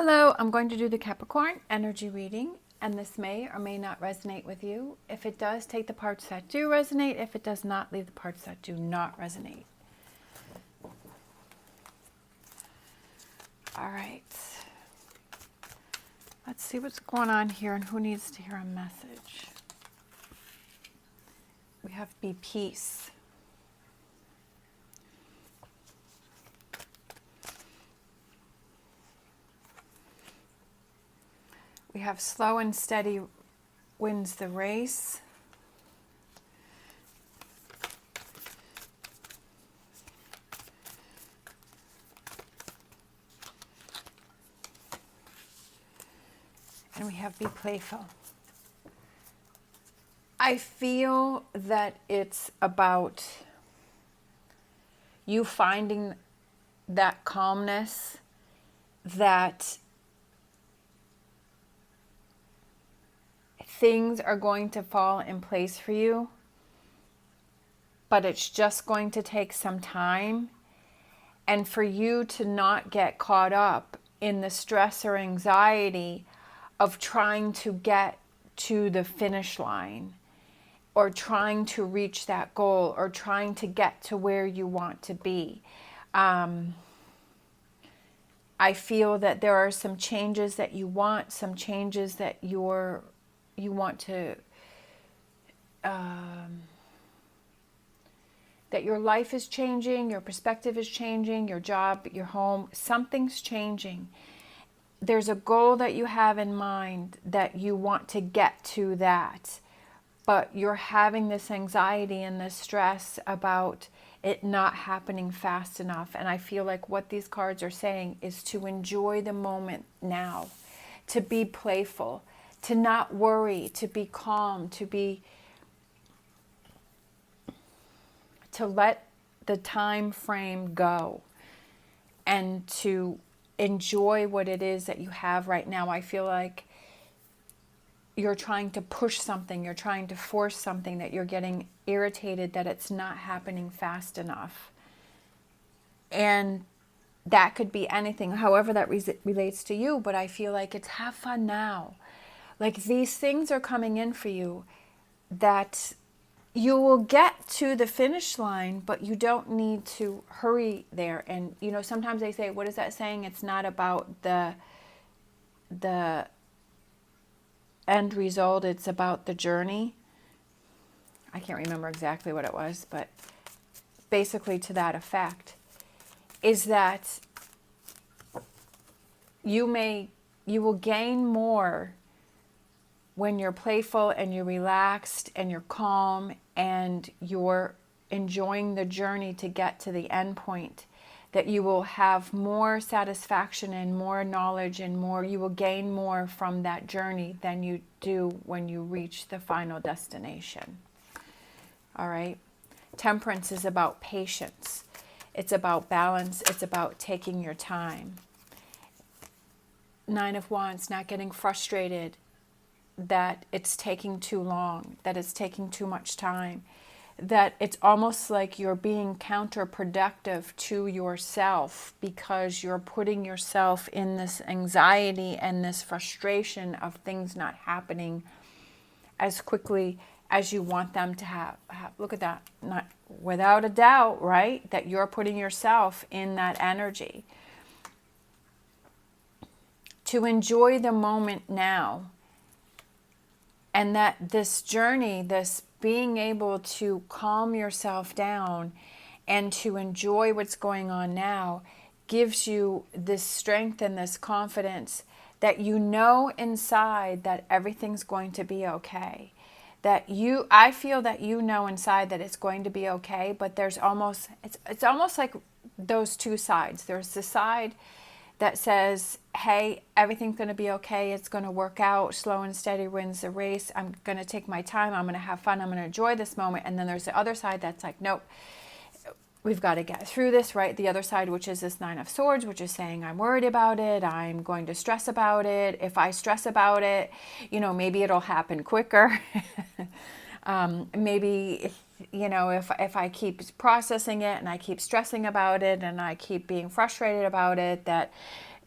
Hello, I'm going to do the Capricorn energy reading, and this may or may not resonate with you. If it does, take the parts that do resonate. If it does not, leave the parts that do not resonate. All right. Let's see what's going on here and who needs to hear a message. We have be peace. We have slow and steady wins the race. And we have be playful. I feel that it's about you finding that calmness, that things are going to fall in place for you, but it's just going to take some time. And for you to not get caught up in the stress or anxiety of trying to get to the finish line, or trying to reach that goal, or trying to get to where you want to be. I feel that there are some changes that you want, some changes that you want to, that your life is changing, your perspective is changing, your job, your home, something's changing. There's a goal that you have in mind that you want to get to that, but you're having this anxiety and this stress about it not happening fast enough. And I feel like what these cards are saying is to enjoy the moment now, to be playful, to not worry, to be calm, to let the time frame go and to enjoy what it is that you have right now. I feel like you're trying to push something, you're trying to force something, that you're getting irritated that it's not happening fast enough. And that could be anything, however that relates to you, but I feel like it's have fun now. Like these things are coming in for you that you will get to the finish line, but you don't need to hurry there. And, you know, sometimes they say, what is that saying? It's not about the end result, it's about the journey. I can't remember exactly what it was, but basically to that effect, is that you will gain more when you're playful and you're relaxed and you're calm and you're enjoying the journey to get to the end point, that you will have more satisfaction and more knowledge and more, you will gain more from that journey than you do when you reach the final destination. All right. Temperance is about patience. It's about balance. It's about taking your time. Nine of Wands, not getting frustrated that it's taking too long, that it's taking too much time, that it's almost like you're being counterproductive to yourself because you're putting yourself in this anxiety and this frustration of things not happening as quickly as you want them to have. Look at that. Not without a doubt, right? That you're putting yourself in that energy. To enjoy the moment now. And that this journey, this being able to calm yourself down and to enjoy what's going on now, gives you this strength and this confidence that you know inside that everything's going to be okay. I feel that you know inside that it's going to be okay, but there's almost, it's almost like those two sides. There's the side that says, hey, everything's going to be okay. It's going to work out. Slow and steady wins the race. I'm going to take my time. I'm going to have fun. I'm going to enjoy this moment. And then there's the other side that's like, nope, we've got to get through this, right? The other side, which is this Nine of Swords, which is saying, I'm worried about it. I'm going to stress about it. If I stress about it, you know, maybe it'll happen quicker. Maybe, you know, if I keep processing it and I keep stressing about it and I keep being frustrated about it, that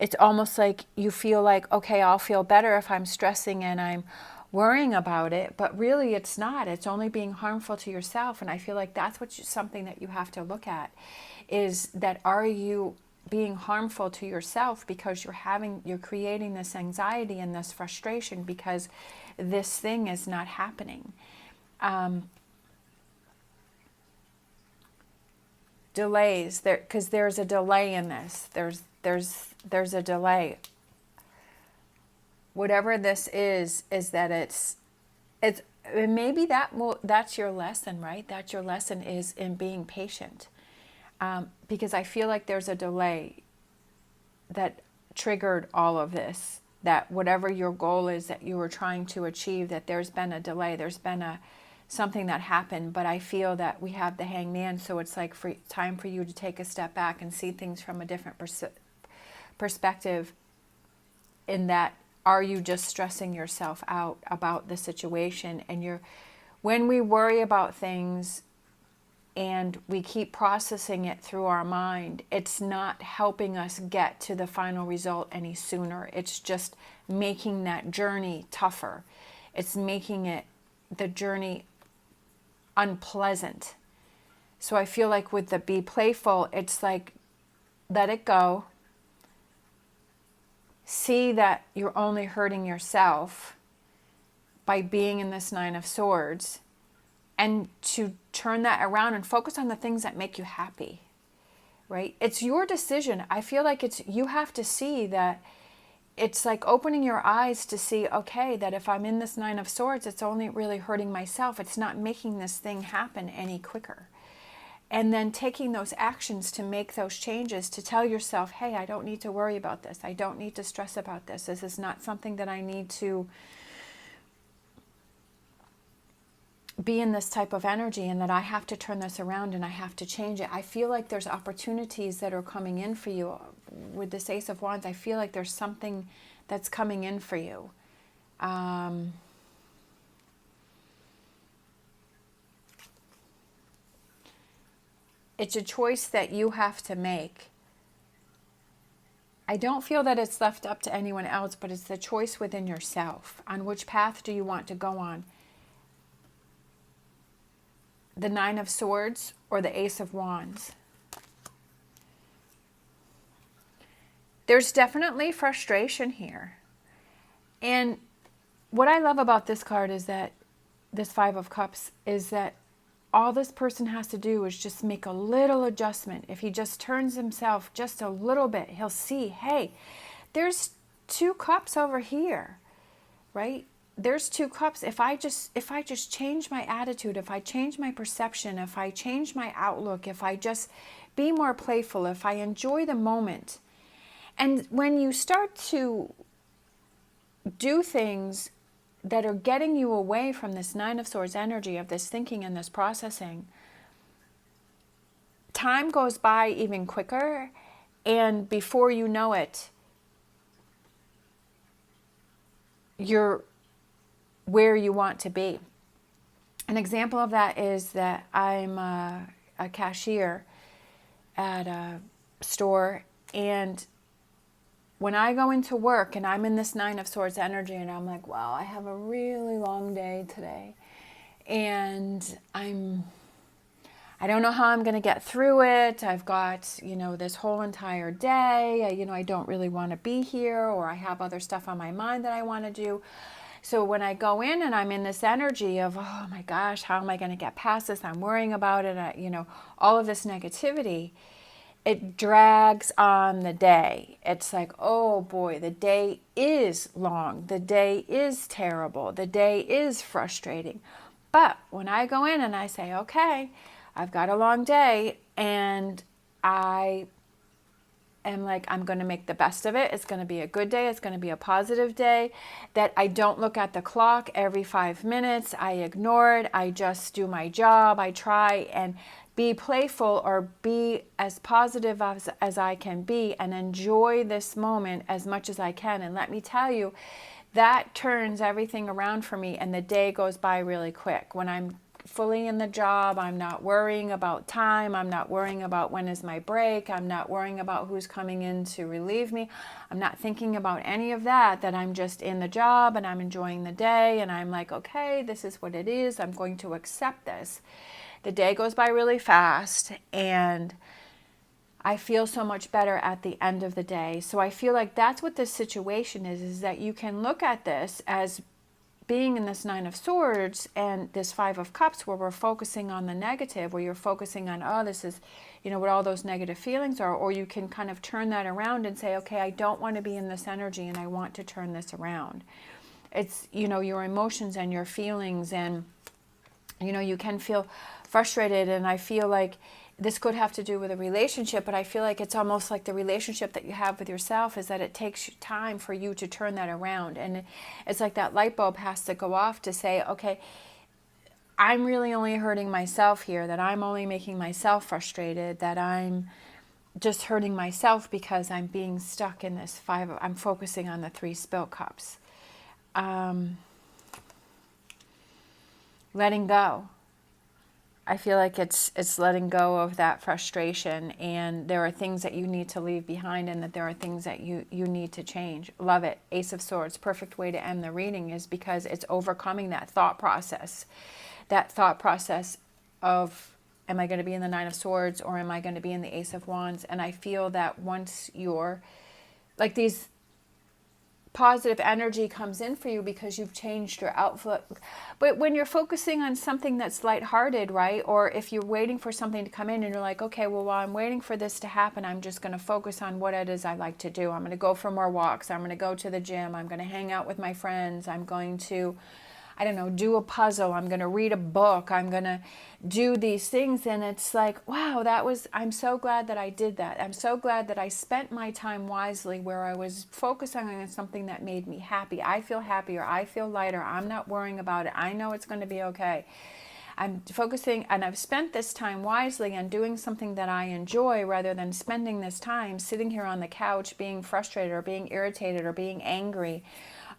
it's almost like you feel like, okay, I'll feel better if I'm stressing and I'm worrying about it, but really it's not. It's only being harmful to yourself. And I feel like that's something that you have to look at, is that are you being harmful to yourself because you're creating this anxiety and this frustration because this thing is not happening. Delays there, because there's a delay in this. There's a delay. Whatever this is that it's maybe that's your lesson, right? That's your lesson, is in being patient. Because I feel like there's a delay that triggered all of this, that whatever your goal is that you were trying to achieve, that there's been a delay, there's been something that happened. But I feel that we have the Hangman, so it's like time for you to take a step back and see things from a different perspective, in that, are you just stressing yourself out about the situation? And when we worry about things and we keep processing it through our mind, it's not helping us get to the final result any sooner. It's just making that journey tougher. It's making the journey unpleasant. So I feel like with the be playful, it's like, let it go. See that you're only hurting yourself by being in this Nine of Swords, and to turn that around and focus on the things that make you happy, right? It's your decision. I feel like you have to see that. It's like opening your eyes to see, okay, that if I'm in this Nine of Swords, it's only really hurting myself. It's not making this thing happen any quicker. And then taking those actions to make those changes, to tell yourself, hey, I don't need to worry about this. I don't need to stress about this. This is not something that I need to be in this type of energy, and that I have to turn this around and I have to change it. I feel like there's opportunities that are coming in for you. With this Ace of Wands, I feel like there's something that's coming in for you. It's a choice that you have to make. I don't feel that it's left up to anyone else, but it's the choice within yourself. On which path do you want to go on? The Nine of Swords or the Ace of Wands? There's definitely frustration here. And what I love about this card is that, this Five of Cups, is that all this person has to do is just make a little adjustment. If he just turns himself just a little bit, he'll see, hey, there's 2 cups over here, right? There's 2 cups. If I just change my attitude, if I change my perception, if I change my outlook, if I just be more playful, if I enjoy the moment. And when you start to do things that are getting you away from this Nine of Swords energy of this thinking and this processing, time goes by even quicker, and before you know it, you're where you want to be. An example of that is that I'm a cashier at a store, and when I go into work and I'm in this Nine of Swords energy and I'm like, wow, I have a really long day today, and I don't know how I'm going to get through it. I've got, this whole entire day. I don't really want to be here, or I have other stuff on my mind that I want to do. So when I go in and I'm in this energy of, oh my gosh, how am I going to get past this? I'm worrying about it. All of this negativity, it drags on the day. It's like, oh boy, the day is long. The day is terrible. The day is frustrating. But when I go in and I say, okay, I've got a long day, and I am like, I'm going to make the best of it. It's going to be a good day. It's going to be a positive day. That I don't look at the clock every 5 minutes. I ignore it. I just do my job. I try and be playful, or be as positive as I can be, and enjoy this moment as much as I can. And let me tell you, that turns everything around for me, and the day goes by really quick. When I'm fully in the job. I'm not worrying about time. I'm not worrying about when is my break. I'm not worrying about who's coming in to relieve me. I'm not thinking about any of that, that I'm just in the job and I'm enjoying the day. And I'm like, okay, this is what it is. I'm going to accept this. The day goes by really fast, and I feel so much better at the end of the day. So I feel like that's what this situation is that you can look at this as being in this Nine of Swords and this Five of Cups, where we're focusing on the negative, where you're focusing on, oh, this is, what all those negative feelings are. Or you can kind of turn that around and say, okay, I don't want to be in this energy and I want to turn this around. It's, your emotions and your feelings, and, you can feel frustrated. And I feel like this could have to do with a relationship, but I feel like it's almost like the relationship that you have with yourself is that it takes time for you to turn that around. And it's like that light bulb has to go off to say, okay, I'm really only hurting myself here, that I'm only making myself frustrated, that I'm just hurting myself because I'm being stuck in this I'm focusing on the 3 spill cups. Letting go. I feel like it's letting go of that frustration, and there are things that you need to leave behind, and that there are things that you need to change. Love it. Ace of Swords, perfect way to end the reading, is because it's overcoming that thought process. That thought process of, am I going to be in the Nine of Swords or am I going to be in the Ace of Wands? And I feel that once you're, like, these positive energy comes in for you because you've changed your outlook. But when you're focusing on something that's lighthearted, right? Or if you're waiting for something to come in and you're like, okay, well, while I'm waiting for this to happen, I'm just going to focus on what it is I like to do. I'm going to go for more walks. I'm going to go to the gym. I'm going to hang out with my friends. I'm going to, I don't know, do a puzzle. I'm going to read a book. I'm going to do these things. And it's like, wow, I'm so glad that I did that. I'm so glad that I spent my time wisely, where I was focusing on something that made me happy. I feel happier. I feel lighter. I'm not worrying about it. I know it's going to be okay. I'm focusing, and I've spent this time wisely on doing something that I enjoy, rather than spending this time sitting here on the couch being frustrated or being irritated or being angry.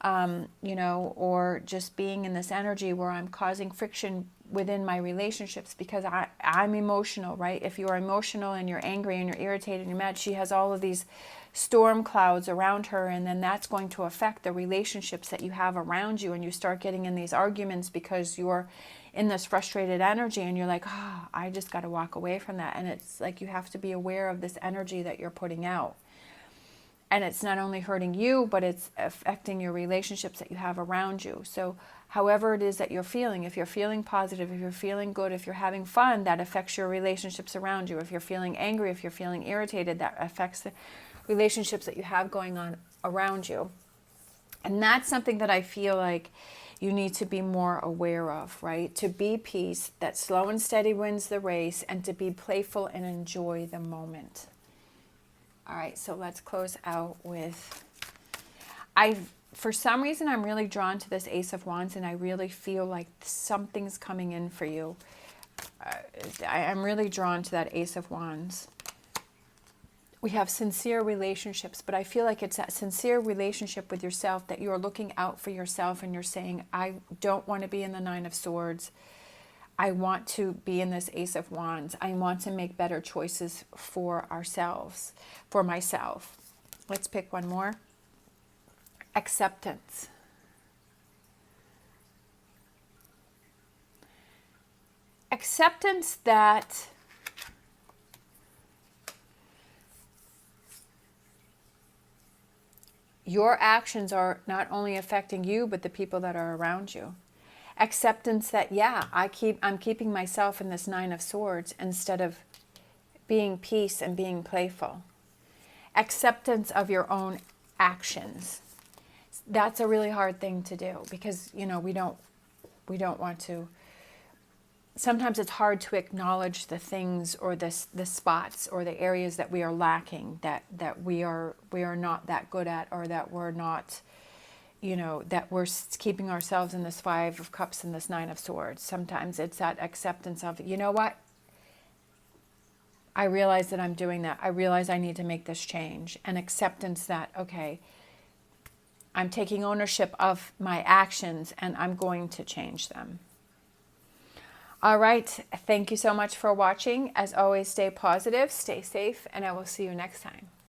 Or just being in this energy where I'm causing friction within my relationships because I'm emotional, right? If you're emotional and you're angry and you're irritated and you're mad, she has all of these storm clouds around her, and then that's going to affect the relationships that you have around you, and you start getting in these arguments because you're in this frustrated energy, and you're like, I just got to walk away from that. And it's like you have to be aware of this energy that you're putting out. And it's not only hurting you, but it's affecting your relationships that you have around you. So however it is that you're feeling, if you're feeling positive, if you're feeling good, if you're having fun, that affects your relationships around you. If you're feeling angry, if you're feeling irritated, that affects the relationships that you have going on around you. And that's something that I feel like you need to be more aware of, right? To be peace, that slow and steady wins the race, and to be playful and enjoy the moment. All right, so let's close out with, for some reason, I'm really drawn to this Ace of Wands, and I really feel like something's coming in for you. I'm really drawn to that Ace of Wands. We have sincere relationships, but I feel like it's that sincere relationship with yourself, that you're looking out for yourself and you're saying, I don't want to be in the Nine of Swords. I want to be in this Ace of Wands. I want to make better choices for ourselves, for myself. Let's pick one more. Acceptance. Acceptance that your actions are not only affecting you, but the people that are around you. Acceptance that, I'm keeping myself in this Nine of Swords instead of being peace and being playful. Acceptance of your own actions. That's a really hard thing to do because, we don't want to. Sometimes it's hard to acknowledge the things or the spots or the areas that we are lacking, that we are not that good at, or that we're not, that we're keeping ourselves in this Five of Cups and this Nine of Swords. Sometimes it's that acceptance of, you know what? I realize that I'm doing that. I realize I need to make this change. And acceptance that, okay, I'm taking ownership of my actions and I'm going to change them. All right. Thank you so much for watching. As always, stay positive, stay safe, and I will see you next time.